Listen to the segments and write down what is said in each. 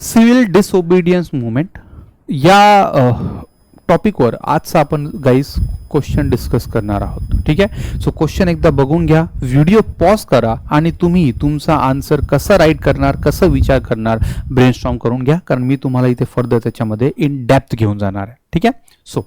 Civil disobedience movement या टॉपिकवर आजचा आपण गाईज क्वेश्चन डिस्कस करणार आहोत. ठीक आहे. सो क्वेश्चन एकदा बघून घ्या, व्हिडिओ पॉज करा आणि तुम्ही तुमचा आन्सर कसा राईट करणार, कसं विचार करणार ब्रेनस्टॉर्म करून घ्या, कारण मी तुम्हाला इथे फर्दर त्याच्यामध्ये इन डेप्थ घेऊन जाणार आहे. ठीक आहे. सो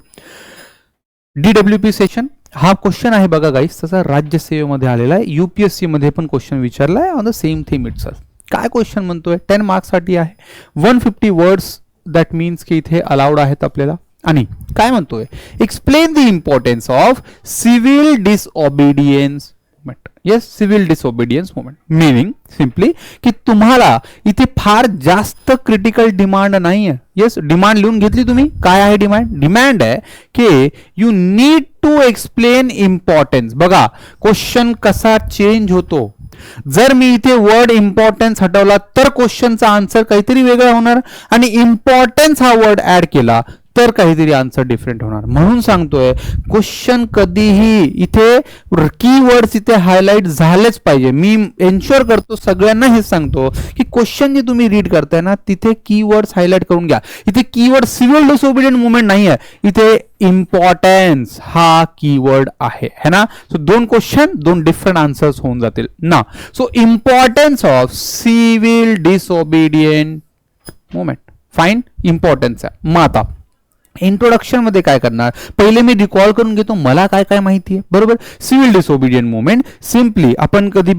DWP सेशन हा क्वेश्चन आहे बघा गाईज, तसा राज्यसेवेमध्ये आलेला आहे, UPSC मध्ये पण क्वेश्चन विचारला आहे on the same theme itself. काय क्वेश्चन म्हणतोय, 10 मार्क्स साठी आहे, 150 वर्ड्स, दॅट मीन्स की इथे अलाउड आहेत आपल्याला. आणि काय म्हणतोय, explain the importance of civil disobedience movement. Yes, civil disobedience movement meaning simply की तुम्हाला इथे फार जास्त क्रिटिकल डिमांड नाहीये. येस, डिमांड लिहून घेतली तुम्ही. काय आहे डिमांड? डिमांड आहे की you need to explain importance. बघा क्वेश्चन कसा चेंज होतो. जर मी इथे वर्ड इम्पॉर्टन्स हटवला तर क्वेश्चनचा आन्सर काहीतरी वेगळा होणार, आणि इम्पॉर्टन्स हा वर्ड ऍड केला तर काहीतरी आन्सर डिफरंट होणार. म्हणून सांगतोय क्वेश्चन कधीही इथे कीवर्ड्स इथे हायलाइट झालेच पाहिजे. मी एन्श्योर करतो, सगळ्यांना हेच सांगतो की क्वेश्चन जे तुम्ही रीड करताय ना तिथे कीवर्ड्स हायलाइट करून घ्या. इथे कीवर्ड सिव्हिल डिसओबिडियंट मुवमेंट नाही आहे, इथे इम्पॉर्टन्स हा कीवर्ड आहे, है ना. सो दोन क्वेश्चन, दोन डिफरंट आन्सर्स होऊन जातील ना. So importance of civil disobedient movement, fine, importance आहे. मग आता इंट्रोडक्शन मध्ये काय करणार, पहिले मी रिकॉल करून घेतो मला काय काय माहिती आहे. बरोबर. सिव्हिल डिसओबिडियंट मुवमेंट सिम्पली आपण कधी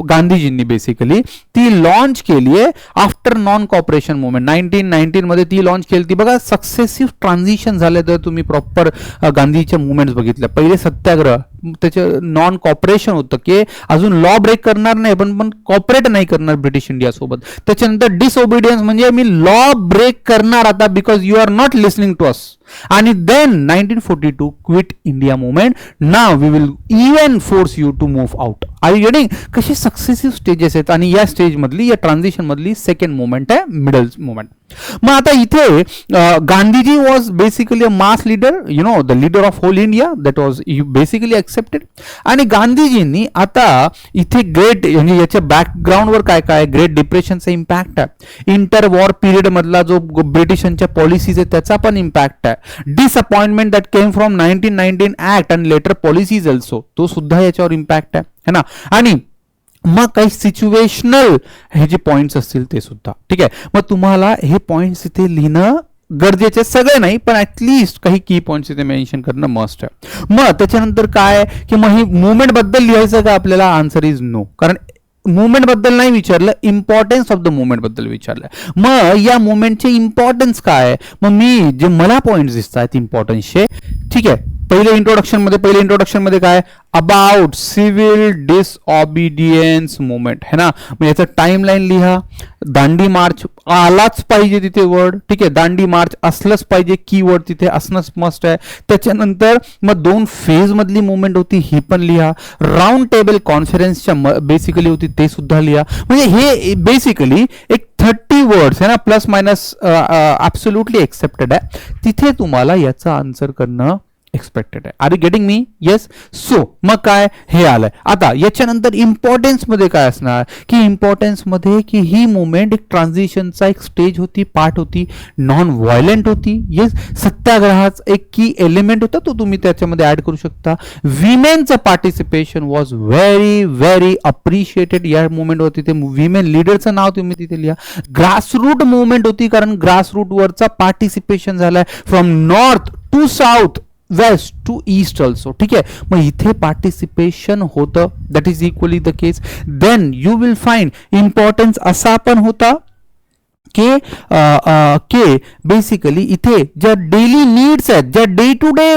गांधीजींनी बेसिकली ती लॉन्च केली आहे आफ्टर नॉन कॉपरेशन मुवमेंट. 1919 मध्ये ती लॉन्च केली ती. बघा सक्सेसिव्ह ट्रान्झिशन झाले तर तुम्ही प्रॉपर गांधीच्या मुवमेंट्स बघितल्या. पहिले सत्याग्रह, त्याचे नॉन कॉपरेशन होतं की अजून लॉ ब्रेक करणार नाही पण कॉपरेट नाही करणार ब्रिटिश इंडिया सोबत. त्याच्यानंतर डिसओबिडियन्स म्हणजे मी लॉ ब्रेक करणार आता because you are not listening to us. आणि then 1942 quit India movement. Now we will even force you to move out. Are you getting? कशी सक्सेसिव्ह स्टेजेस आहेत, आणि या स्टेज मधली, या ट्रान्झिशन मधली सेकंड मुवमेंट आहे मिडल मुवमेंट. मग आता इथे Gandhiji was basically a mass leader, you know the leader of whole India, that was basically accepted. आणि गांधीजींनी आता इथे ग्रेट, म्हणजे याच्या बॅकग्राऊंडवर काय काय, ग्रेट डिप्रेशनचा इम्पॅक्ट आहे, इंटर वॉर पिरियड मधला जो ब्रिटिशांच्या पॉलिसीज आहे त्याचा पण इम्पॅक्ट आहे, disappointment that came from 1919 act and later policies also, तो सुद्धा याच्यावर इम्पॅक्ट आहे, है ना. आणि मग काही सिच्युएशनल हे जे पॉइंट्स असतील ते सुद्धा. ठीक आहे. मग तुम्हाला हे पॉइंट्स इथे लिहिणं गरजेचे, सगळे नाही पण ऍटलीस्ट काही की पॉइंट्स इथे मेन्शन करणं मस्ट आहे. मग त्याच्यानंतर काय की मग ही मुवमेंट बद्दल लिहायचं का आपल्याला? आन्सर इज नो, कारण मुवमेंट बद्दल नाही विचारलं, इम्पॉर्टन्स ऑफ द मुवमेंट बद्दल विचारलं. मग या मुवमेंटचे इम्पॉर्टन्स काय? मग मी जे मला पॉइंट्स दिसत आहेत इम्पॉर्टन्सचे, ठीक आहे, पहिले इंट्रोडक्शन मध्ये काय, अबाउट सिव्हिल डिसओबिडियन्स मुवमेंट, है ना. मग याचं टाइमलाईन लिहा. दांडी मार्च आलाच पाहिजे तिथे वर्ड. ठीक आहे, दांडी मार्च असलंच पाहिजे, कीवर्ड तिथे असणंच मस्ट आहे. त्याच्यानंतर मग 2 फेज मधली मुवमेंट होती ही पण लिहा. राऊंड टेबल कॉन्फरन्सच्या बेसिकली होती ते सुद्धा लिहा. म्हणजे हे बेसिकली एक 30 वर्ड्स है ना, प्लस मायनस ऍब्सोल्युटली एक्सेप्टेड आहे. तिथे तुम्हाला याचं आन्सर करणं एक्सपेक्टेड आहे. Are you getting me? Yes. So मग काय हे आलंय. आता याच्यानंतर इम्पॉर्टन्स मध्ये काय असणार की इम्पॉर्टन्स मध्ये की ही मुवमेंट एक ट्रान्झिशनचा एक स्टेज होती, पार्ट होती, नॉन व्हायलेंट होती. येस, सत्याग्रहाचा एक की एलिमेंट होता, तो तुम्ही त्याच्यामध्ये ऍड करू शकता. विमेनचं participation was very very appreciated या मुवमेंट होती. ते विमेन लीडरचं नाव तुम्ही तिथे लिहा. ग्रासरूट मुवमेंट होती, कारण ग्रासरूट वरचा पार्टिसिपेशन झालाय from north to south, west to east also. ठीक आहे. मग इथे पार्टिसिपेशन होतं, that is equally the case. Then you will find importance असा पण होता के बेसिकली इथे ज्या डेली नीड्स आहेत, ज्या डे टू डे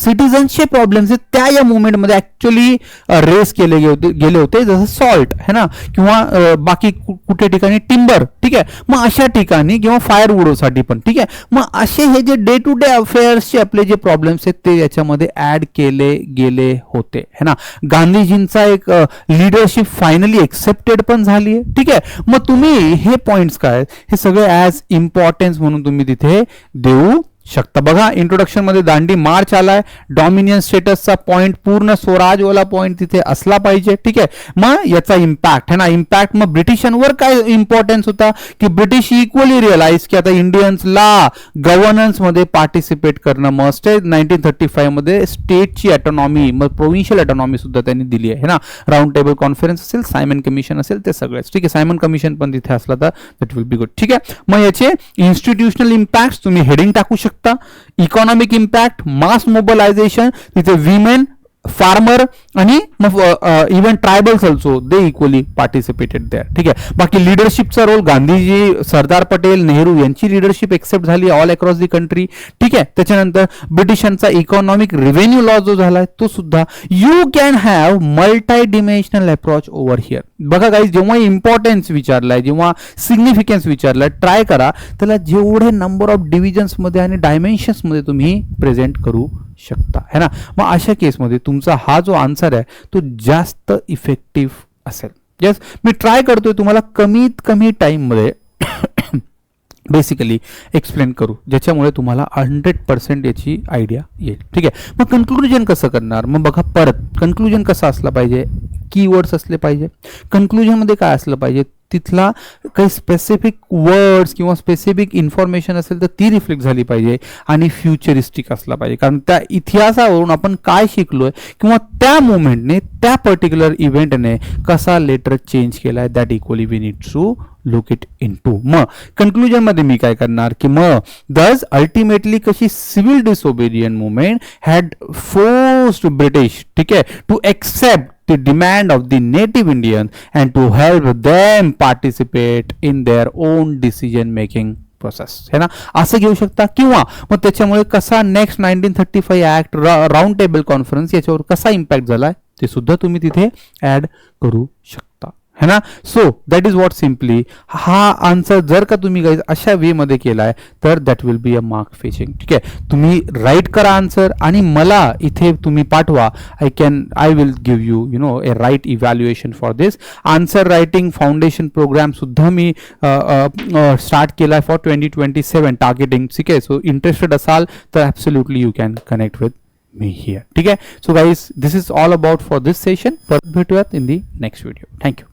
सिटीजन्सचे प्रॉब्लेम्स आहेत त्या या मुवमेंटमध्ये ऍक्च्युअली रेस केले गेले होते, जसं सॉल्ट है ना, किंवा बाकी कुठे ठिकाणी टिंबर. ठीक आहे. मग अशा ठिकाणी किंवा फायरवुडसाठी पण. ठीक आहे. मग असे हे जे डे टू डे अफेअर्सचे आपले जे प्रॉब्लेम्स आहेत ते याच्यामध्ये ऍड केले गेले होते, है ना. गांधीजींचा एक लीडरशिप फायनली एक्सेप्टेड पण झाली आहे. ठीक आहे. मग तुम्ही हे पॉइंट्स काय हे सगळे ऍज इम्पॉर्टन्स म्हणून तुम्ही तिथे देऊ शकता. बघा इंट्रोडक्शन मध्ये दांडी मार्च आलाय, डॉमिनियन स्टेटसचा पॉइंट पूर्ण स्वराजवाला पॉइंट तिथे असला पाहिजे. ठीक आहे, मग याचा इम्पॅक्ट है ना, इम्पॅक्ट मग ब्रिटिशांवर काय इम्पॉर्टन्स होता की ब्रिटिश इक्वली रिअलाइज की आता इंडियन्सला गव्हर्नन्स मध्ये पार्टिसिपेट करणं मस्ट आहे. 1935 मध्ये स्टेटची ऑटोनॉमी मग प्रोव्हिन्शियल ऑटोनॉमी सुद्धा त्यांनी दिली आहे ना. राऊंड टेबल कॉन्फरन्स असेल, सायमन कमिशन असेल, ते सगळेच. ठीक आहे, सायमन कमिशन पण तिथे असला तर दॅट विल बी गुड. ठीक आहे, मग याचे इन्स्टिट्यूशनल इम्पॅक्ट तुम्ही हेडिंग टाकू शकता. इकॉनॉमिक इम्पॅक्ट, मास मोबिलायझेशन, तिथे विमेन, फार्मर आणि even tribals also they equally participated there. ठीक आहे, बाकी लिडरशिपचा रोल गांधीजी, सरदार पटेल, नेहरू यांची लिडरशिप एक्सेप्ट झाली ऑल अक्रॉस दी कंट्री. ठीक आहे, त्याच्यानंतर ब्रिटिशांचा इकॉनॉमिक रेव्हेन्यू लॉ जो झालाय तो सुद्धा. You can have multi dimensional approach over here. बघा गाईज, जेव्हा इम्पॉर्टन्स विचारलाय, जेव्हा सिग्निफिकन्स विचारलाय, ट्राय करा त्याला जेवढे नंबर ऑफ डिव्हिजन्स मध्ये आणि डायमेन्शन्स मध्ये तुम्ही प्रेझेंट करू शकता है ना. मग अशा केसमध्ये तुमचा हा जो आन्सर आहे तो जास्त इफेक्टिव्ह असेल. येस, मी ट्राय करतोय तुम्हाला कमीत कमी टाइम मध्ये बेसिकली एक्सप्लेन करू, ज्याच्यामुळे तुम्हाला 100% याची आयडिया येईल. ठीक आहे, मग कन्क्लुजन कसं करणार. मग बघा, परत कन्क्लुजन कसं असलं पाहिजे, कीवर्ड्स असले पाहिजे. कन्क्लुजन मध्ये काय असलं पाहिजे, तिथला काही स्पेसिफिक वर्ड्स किंवा स्पेसिफिक इन्फॉर्मेशन असेल तर ती रिफ्लेक्ट झाली पाहिजे आणि फ्युचरिस्टिक असला पाहिजे. कारण त्या इतिहासावरून आपण काय शिकलोय किंवा त्या मुवमेंटने, त्या पर्टिक्युलर इव्हेंटने कसा लेटर चेंज केलाय, that equally we need to look it into. मग कन्क्लुजन मध्ये मी काय करणार की मग दस अल्टिमेटली कशी civil disobedient movement had forced British, ठीक आहे, to accept the demand of the native Indians and to help them participate in their own decision making process है ना, असं घेऊ शकता. किंवा मग त्याच्यामुळे कसा next 1935 act, round table conference याच्यावर कसा इम्पॅक्ट झालाय ते सुद्धा तुम्ही तिथे ऍड करू शकता है ना. So that is what simply हा आन्सर जर का तुम्ही गाईज अशा वे मध्ये केलाय तर that will be a mark fetching. ठीक आहे, तुम्ही राईट करा आन्सर आणि मला इथे तुम्ही पाठवा. I will give you you know a right evaluation for this. Answer writing foundation programme सुद्धा मी स्टार्ट केलाय फॉर 2027 टार्गेटिंग. ठीक आहे, सो इंटरेस्टेड असाल तर absolutely you can connect with me here. ठीक आहे, so guys, this is all about for this session. परत भेटूयात in the next video. Thank you.